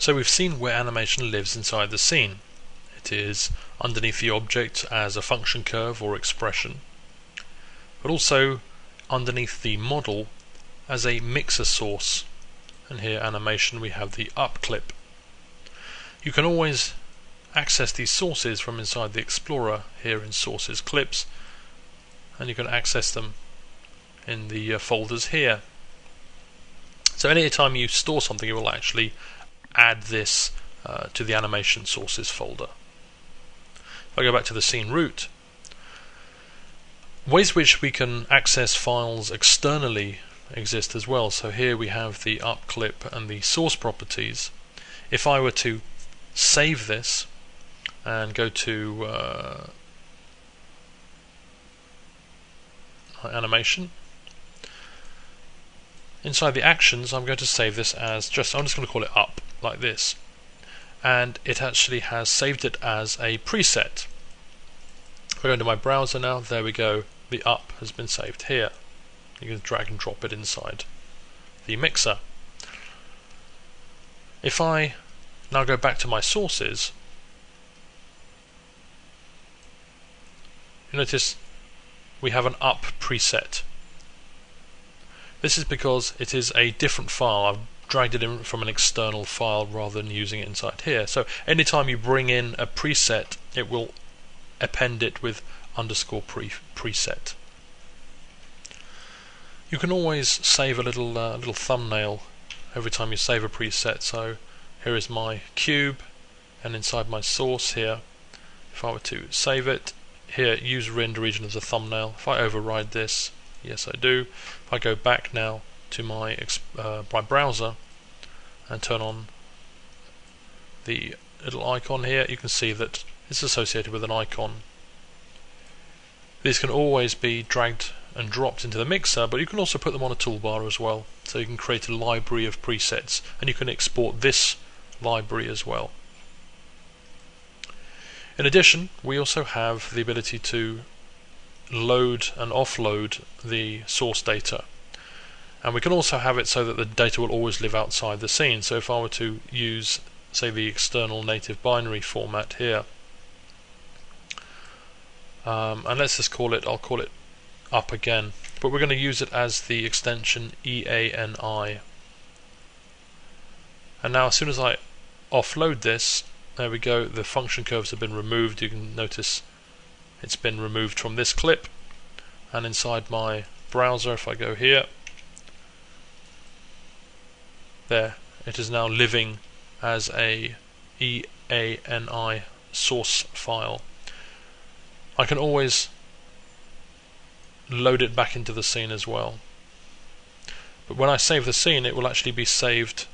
So we've seen where animation lives inside the scene. It is underneath the object as a function curve or expression, but also underneath the model as a mixer source. And here animation, we have the up clip. You can always access these sources from inside the Explorer here in Sources Clips, and you can access them in the folders here. So anytime you store something, it will actually add this to the animation sources folder. If I go back to the scene root, ways which we can access files externally exist as well. So here we have the up clip and the source properties. If I were to save this and go to animation, inside the actions I'm going to save this as I'm just going to call it up like this, and it actually has saved it as a preset. If I go into my browser now, there we go, the up has been saved here. You can drag and drop it inside the mixer. If I now go back to my sources, you notice we have an up preset. This is because it is a different file. I've dragged it in from an external file rather than using it inside here. So anytime you bring in a preset, it will append it with underscore preset. You can always save a little thumbnail every time you save a preset. So here is my cube, and inside my source here, if I were to save it, here use render region as a thumbnail. If I override this, yes I do. If I go back now to my browser and turn on the little icon here, you can see that it's associated with an icon. These can always be dragged and dropped into the mixer, but you can also put them on a toolbar as well. So you can create a library of presets, and you can export this library as well. In addition, we also have the ability to load and offload the source data, and we can also have it so that the data will always live outside the scene. So if I were to use, say, the external native binary format here, and let's just I'll call it up again, but we're going to use it as the extension EANI. And now as soon as I offload this, there we go, the function curves have been removed. You can notice it's been removed from this clip, and inside my browser, if I go here, there, it is now living as a EANI source file. I can always load it back into the scene as well, but when I save the scene, it will actually be saved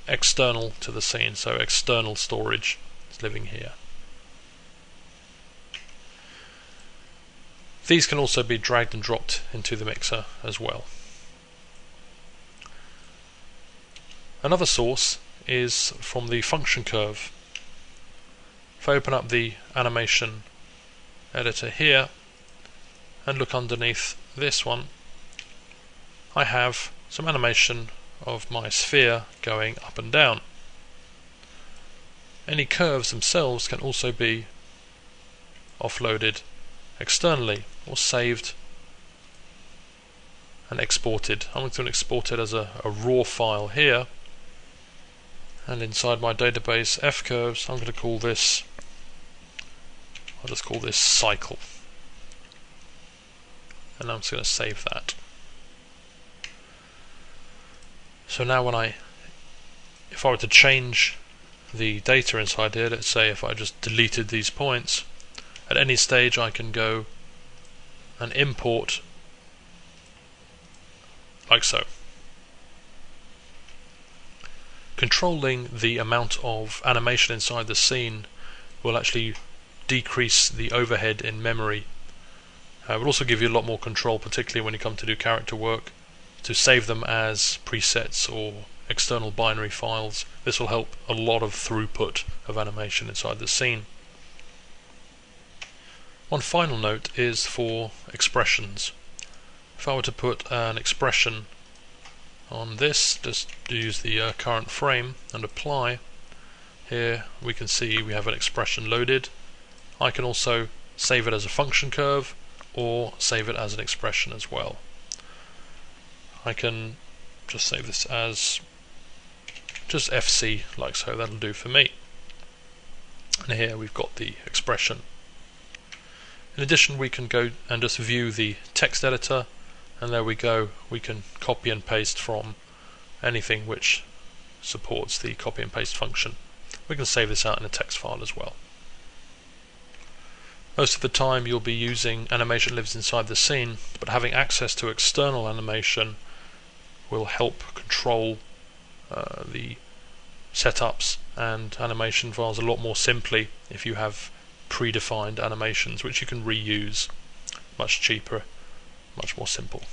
external to the scene, so external storage is living here. These can also be dragged and dropped into the mixer as well. Another source is from the function curve. If I open up the animation editor here and look underneath this one, I have some animation of my sphere going up and down. Any curves themselves can also be offloaded externally or saved and exported. I'm going to export it as a raw file here, and inside my database fcurves, I'm going to call this, I'll just call this cycle, and I'm just going to save that. So now if I were to change the data inside here, let's say if I just deleted these points, at any stage I can go and import like so. Controlling the amount of animation inside the scene will actually decrease the overhead in memory. It will also give you a lot more control, particularly when you come to do character work, to save them as presets or external binary files. This will help a lot of throughput of animation inside the scene. One final note is for expressions. If I were to put an expression on this, just use the current frame and apply. Here we can see we have an expression loaded. I can also save it as a function curve or save it as an expression as well. I can just save this as just FC, like so. That'll do for me. And here we've got the expression. In addition, we can go and just view the text editor, and there we go. We can copy and paste from anything which supports the copy and paste function. We can save this out in a text file as well. Most of the time you'll be using animation lives inside the scene, but having access to external animation will help control the setups and animation files a lot more simply if you have predefined animations which you can reuse. Much cheaper, much more simple.